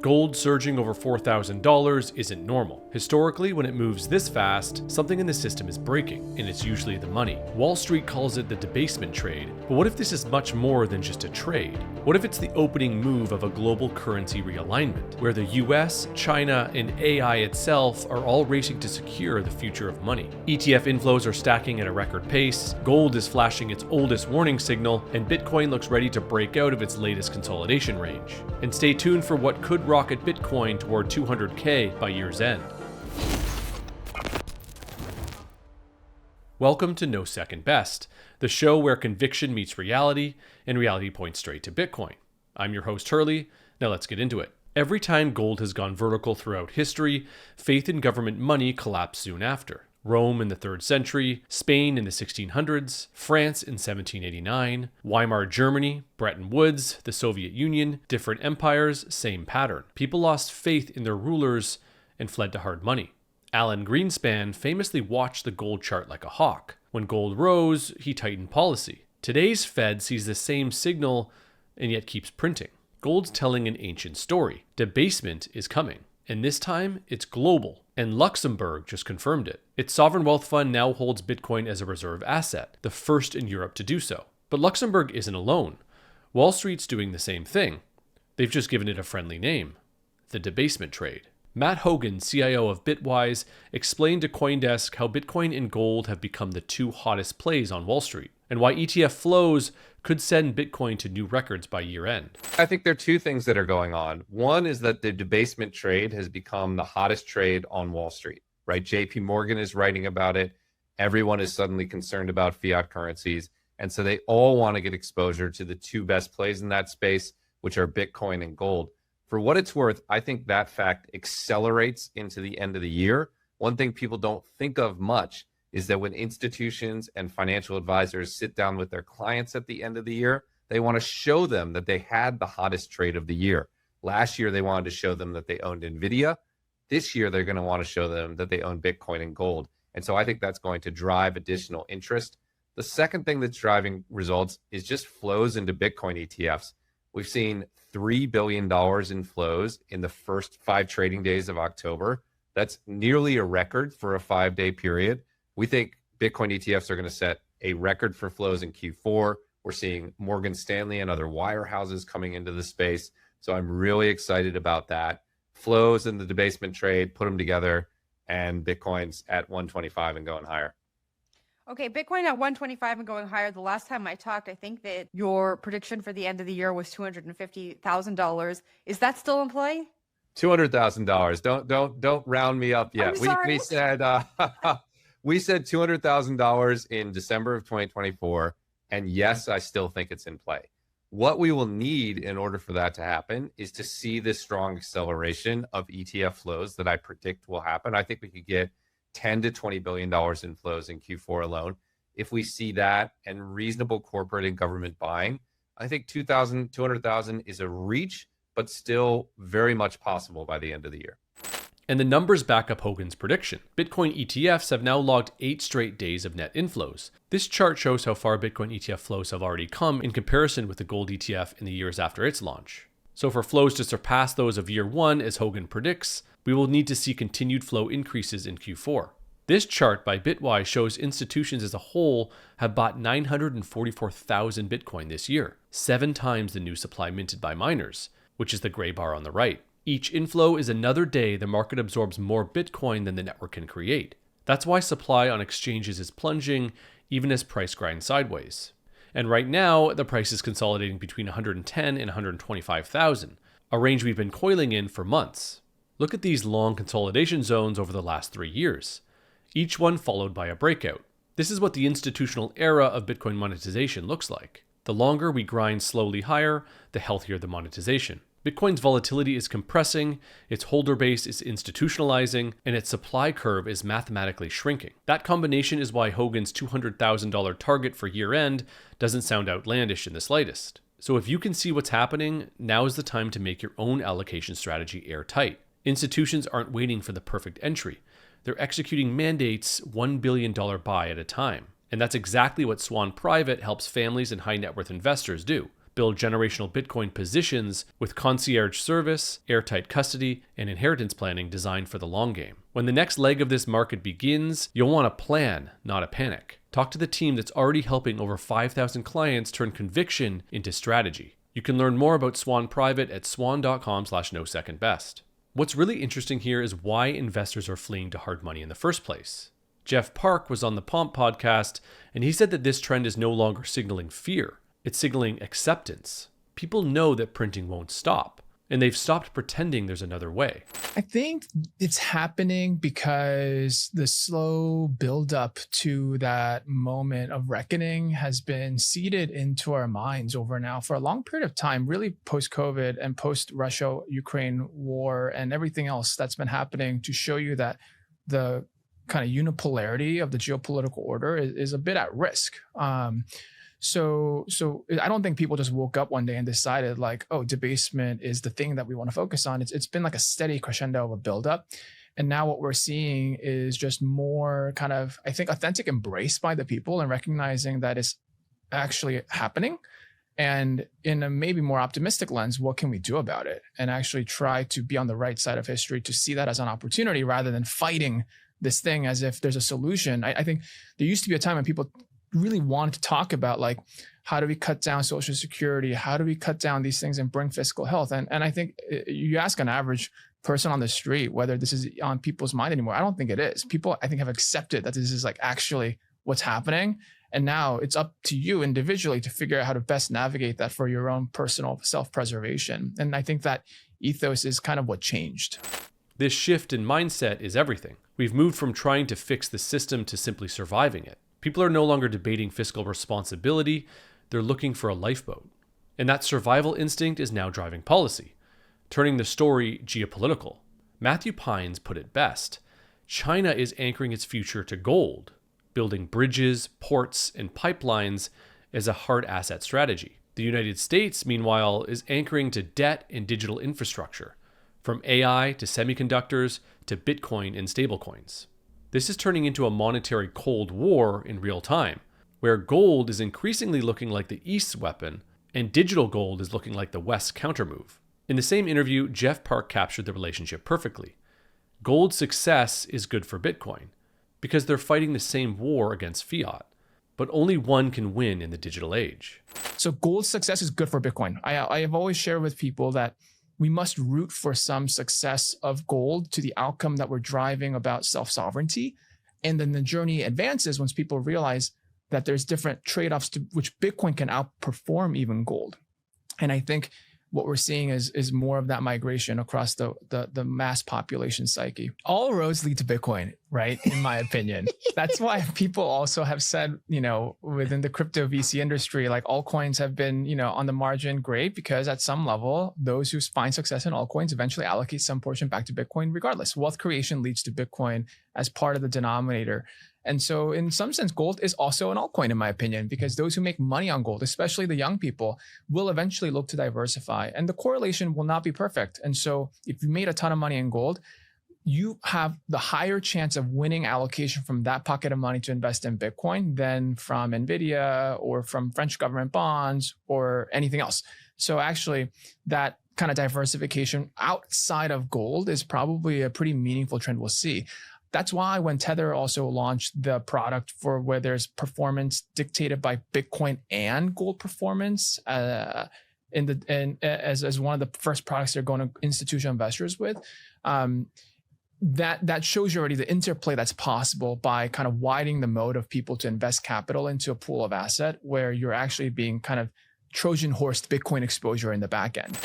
Gold surging over $4,000 isn't normal. Historically, when it moves this fast, something in the system is breaking, and it's usually the money. Wall Street calls it the debasement trade, but what if this is much more than just a trade? What if it's the opening move of a global currency realignment, where the US, China, and AI itself are all racing to secure the future of money? ETF inflows are stacking at a record pace, gold is flashing its oldest warning signal, and Bitcoin looks ready to break out of its latest consolidation range. And stay tuned for what could rocket Bitcoin toward 200K by year's end. Welcome to No Second Best, the show where conviction meets reality and reality points straight to Bitcoin. I'm your host Hurley. Now let's get into it. Every time gold has gone vertical throughout history, faith in government money collapsed soon after. Rome in the 3rd century, Spain in the 1600s, France in 1789, Weimar Germany, Bretton Woods, the Soviet Union, different empires, same pattern. People lost faith in their rulers and fled to hard money. Alan Greenspan famously watched the gold chart like a hawk. When gold rose, he tightened policy. Today's Fed sees the same signal and yet keeps printing. Gold's telling an ancient story. Debasement is coming. And this time, it's global, and Luxembourg just confirmed it. Its sovereign wealth fund now holds Bitcoin as a reserve asset, the first in Europe to do so. But Luxembourg isn't alone. Wall Street's doing the same thing. They've just given it a friendly name, the Debasement Trade. Matt Hogan, CIO of Bitwise, explained to CoinDesk how Bitcoin and gold have become the two hottest plays on Wall Street, and why ETF flows could send Bitcoin to new records by year end. I think there are two things that are going on. One is that the debasement trade has become the hottest trade on Wall Street, right? JP Morgan is writing about it. Everyone is suddenly concerned about fiat currencies. And so they all want to get exposure to the two best plays in that space, which are Bitcoin and gold. For what it's worth, I think that fact accelerates into the end of the year. One thing people don't think of much is that when institutions and financial advisors sit down with their clients at the end of the year, they want to show them that they had the hottest trade of the year. Last year, they wanted to show them that they owned NVIDIA. This year, they're going to want to show them that they own Bitcoin and gold. And so I think that's going to drive additional interest. The second thing that's driving results is just flows into Bitcoin ETFs. We've seen $3 billion in flows in the first 5 trading days of October. That's nearly a record for a 5-day period. We think Bitcoin ETFs are going to set a record for flows in Q4. We're seeing Morgan Stanley and other wirehouses coming into the space. So I'm really excited about that. Flows in the debasement trade, put them together, and Bitcoin's at 125 and going higher. Okay, Bitcoin at 125 and going higher. The last time I talked, I think that your prediction for the end of the year was $250,000. Is that still in play? $200,000. Don't round me up yet. We said we said $200,000 in December of 2024, and yes, I still think it's in play. What we will need in order for that to happen is to see this strong acceleration of ETF flows that I predict will happen. I think we could get $10 to $20 billion in flows in Q4 alone. If we see that and reasonable corporate and government buying, I think 200,000 is a reach, but still very much possible by the end of the year. And the numbers back up Hogan's prediction. Bitcoin ETFs have now logged 8 straight days of net inflows. This chart shows how far Bitcoin ETF flows have already come in comparison with the gold ETF in the years after its launch. So for flows to surpass those of year 1, as Hogan predicts, we will need to see continued flow increases in Q4. This chart by Bitwise shows institutions as a whole have bought 944,000 Bitcoin this year, 7 times the new supply minted by miners, which is the gray bar on the right. Each inflow is another day the market absorbs more Bitcoin than the network can create. That's why supply on exchanges is plunging, even as price grinds sideways. And right now, the price is consolidating between 110 and 125,000, a range we've been coiling in for months. Look at these long consolidation zones over the last 3 years, each one followed by a breakout. This is what the institutional era of Bitcoin monetization looks like. The longer we grind slowly higher, the healthier the monetization. Bitcoin's volatility is compressing, its holder base is institutionalizing, and its supply curve is mathematically shrinking. That combination is why Hogan's $200,000 target for year-end doesn't sound outlandish in the slightest. So if you can see what's happening, now is the time to make your own allocation strategy airtight. Institutions aren't waiting for the perfect entry. They're executing mandates $1 billion buy at a time. And that's exactly what Swan Private helps families and high net worth investors do. build generational Bitcoin positions with concierge service, airtight custody, and inheritance planning designed for the long game. When the next leg of this market begins, you'll want a plan, not a panic. Talk to the team that's already helping over 5,000 clients turn conviction into strategy. You can learn more about Swan Private at swan.com/nosecondbest. What's really interesting here is why investors are fleeing to hard money in the first place. Jeff Park was on the Pomp podcast, and he said that this trend is no longer signaling fear. It's signaling acceptance. People know that printing won't stop, and they've stopped pretending there's another way. I think it's happening because the slow buildup to that moment of reckoning has been seeded into our minds over now for a long period of time, really post-COVID and post-Russia-Ukraine war and everything else that's been happening, to show you that the kind of unipolarity of the geopolitical order is a bit at risk. So I don't think people just woke up one day and decided like, oh, debasement is the thing that we want to focus on. It's been like a steady crescendo of a buildup. And now what we're seeing is just more kind of, I think, authentic embrace by the people and recognizing that it's actually happening. And in a maybe more optimistic lens, what can we do about it? And actually try to be on the right side of history to see that as an opportunity rather than fighting this thing as if there's a solution. I think there used to be a time when people really wanted to talk about like, how do we cut down Social Security? How do we cut down these things and bring fiscal health? And I think you ask an average person on the street whether this is on people's mind anymore. I don't think it is. People, I think, have accepted that this is like actually what's happening. And now it's up to you individually to figure out how to best navigate that for your own personal self-preservation. And I think that ethos is kind of what changed. This shift in mindset is everything. We've moved from trying to fix the system to simply surviving it. People are no longer debating fiscal responsibility, they're looking for a lifeboat. And that survival instinct is now driving policy, turning the story geopolitical. Matthew Pines put it best. China is anchoring its future to gold, building bridges, ports, and pipelines as a hard asset strategy. The United States, meanwhile, is anchoring to debt and digital infrastructure, from AI to semiconductors to Bitcoin and stablecoins. This is turning into a monetary Cold War in real time, where gold is increasingly looking like the East's weapon and digital gold is looking like the West's countermove. In the same interview, Jeff Park captured the relationship perfectly. Gold's success is good for Bitcoin because they're fighting the same war against fiat, but only one can win in the digital age. So gold's success is good for Bitcoin. I have always shared with people that we must root for some success of gold to the outcome that we're driving about self-sovereignty. And then the journey advances once people realize that there's different trade-offs to which Bitcoin can outperform even gold. And I think what we're seeing is more of that migration across the mass population psyche. All roads lead to Bitcoin, right? In my opinion. That's why people also have said, within the crypto VC industry, like altcoins have been, on the margin great because at some level, those who find success in altcoins eventually allocate some portion back to Bitcoin regardless. Wealth creation leads to Bitcoin as part of the denominator. And so in some sense, gold is also an altcoin, in my opinion, because those who make money on gold, especially the young people, will eventually look to diversify. And the correlation will not be perfect. And so if you made a ton of money in gold, you have the higher chance of winning allocation from that pocket of money to invest in Bitcoin than from NVIDIA or from French government bonds or anything else. So actually, that kind of diversification outside of gold is probably a pretty meaningful trend we'll see. That's why when Tether also launched the product for where there's performance dictated by Bitcoin and gold performance as one of the first products they're going to institutional investors with, that shows you already the interplay that's possible by kind of widening the mode of people to invest capital into a pool of asset where you're actually being kind of Trojan horsed Bitcoin exposure in the back end.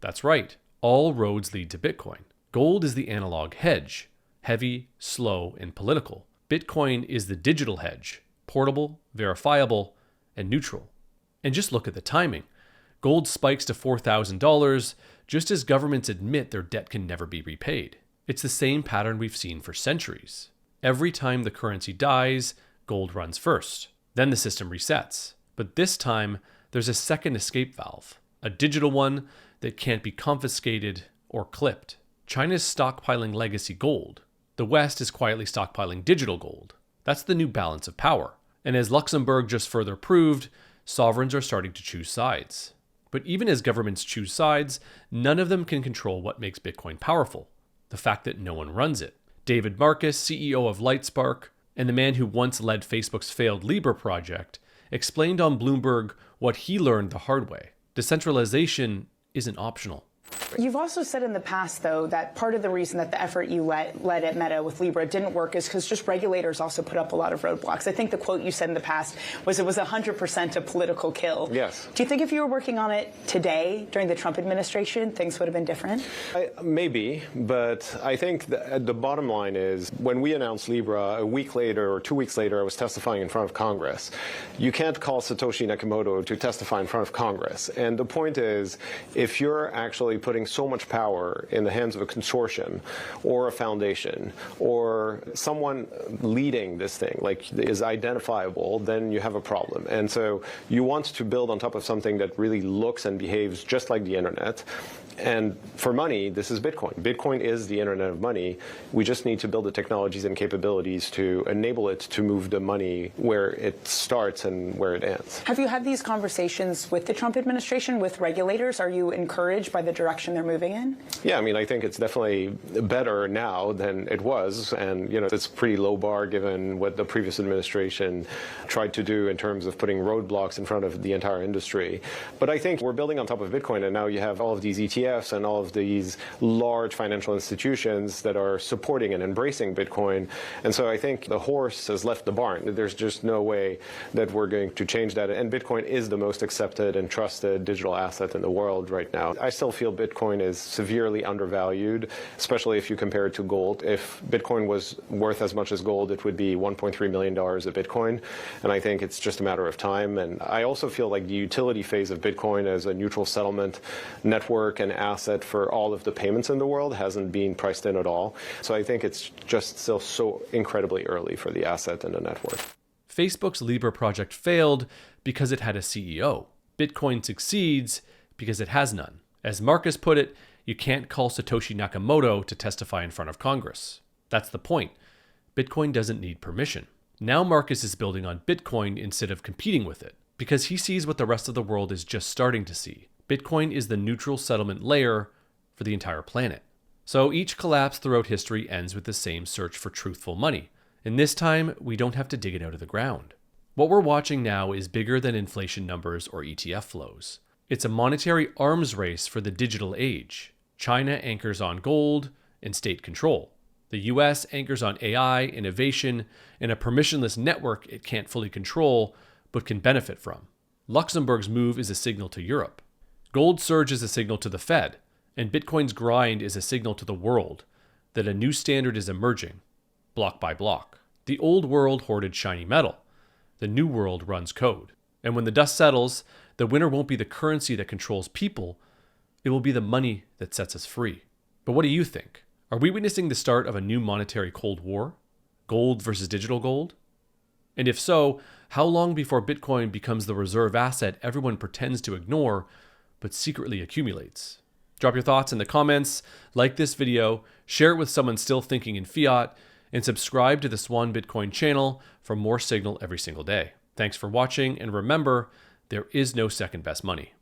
That's right. All roads lead to Bitcoin. Gold is the analog hedge. Heavy, slow, and political. Bitcoin is the digital hedge, portable, verifiable, and neutral. And just look at the timing. Gold spikes to $4,000 just as governments admit their debt can never be repaid. It's the same pattern we've seen for centuries. Every time the currency dies, gold runs first. Then the system resets. But this time, there's a second escape valve, a digital one that can't be confiscated or clipped. China's stockpiling legacy gold. The West is quietly stockpiling digital gold. That's the new balance of power. And as Luxembourg just further proved, sovereigns are starting to choose sides. But even as governments choose sides, none of them can control what makes Bitcoin powerful: the fact that no one runs it. David Marcus, CEO of Lightspark, and the man who once led Facebook's failed Libra project, explained on Bloomberg what he learned the hard way. Decentralization isn't optional. You've also said in the past, though, that part of the reason that the effort you led at Meta with Libra didn't work is because just regulators also put up a lot of roadblocks. I think the quote you said in the past was it was 100% a political kill. Yes. Do you think if you were working on it today, during the Trump administration, things would have been different? Maybe, but I think the bottom line is when we announced Libra, a week later or 2 weeks later, I was testifying in front of Congress. You can't call Satoshi Nakamoto to testify in front of Congress. And the point is, if you're actually putting so much power in the hands of a consortium or a foundation or someone leading this thing, like is identifiable, then you have a problem. And so you want to build on top of something that really looks and behaves just like the internet. And for money, this is Bitcoin. Bitcoin is the internet of money. We just need to build the technologies and capabilities to enable it to move the money where it starts and where it ends. Have you had these conversations with the Trump administration, with regulators? Are you encouraged by the direction they're moving in? Yeah, I mean, I think it's definitely better now than it was. And, you know, it's a pretty low bar given what the previous administration tried to do in terms of putting roadblocks in front of the entire industry. But I think we're building on top of Bitcoin, and now you have all of these ETFs and all of these large financial institutions that are supporting and embracing Bitcoin. And so I think the horse has left the barn. There's just no way that we're going to change that. And Bitcoin is the most accepted and trusted digital asset in the world right now. I still feel Bitcoin is severely undervalued, especially if you compare it to gold. If Bitcoin was worth as much as gold, it would be $1.3 million a Bitcoin. And I think it's just a matter of time. And I also feel like the utility phase of Bitcoin as a neutral settlement network and asset for all of the payments in the world hasn't been priced in at all. So I think it's just still so incredibly early for the asset and the network. Facebook's Libra project failed because it had a CEO. Bitcoin succeeds because it has none. As Marcus put it, you can't call Satoshi Nakamoto to testify in front of Congress. That's the point. Bitcoin doesn't need permission. Now Marcus is building on Bitcoin instead of competing with it, because he sees what the rest of the world is just starting to see. Bitcoin is the neutral settlement layer for the entire planet. So each collapse throughout history ends with the same search for truthful money. And this time, we don't have to dig it out of the ground. What we're watching now is bigger than inflation numbers or ETF flows. It's a monetary arms race for the digital age. China anchors on gold and state control. The US anchors on AI, innovation, and a permissionless network it can't fully control, but can benefit from. Luxembourg's move is a signal to Europe. Gold surge is a signal to the Fed, and Bitcoin's grind is a signal to the world that a new standard is emerging, block by block. The old world hoarded shiny metal. The new world runs code. And when the dust settles, the winner won't be the currency that controls people, it will be the money that sets us free. But what do you think? Are we witnessing the start of a new monetary Cold War? Gold versus digital gold? And if so, how long before Bitcoin becomes the reserve asset everyone pretends to ignore, but secretly accumulates? Drop your thoughts in the comments, like this video, share it with someone still thinking in fiat, and subscribe to the Swan Bitcoin channel for more signal every single day. Thanks for watching, and remember, there is no second best money.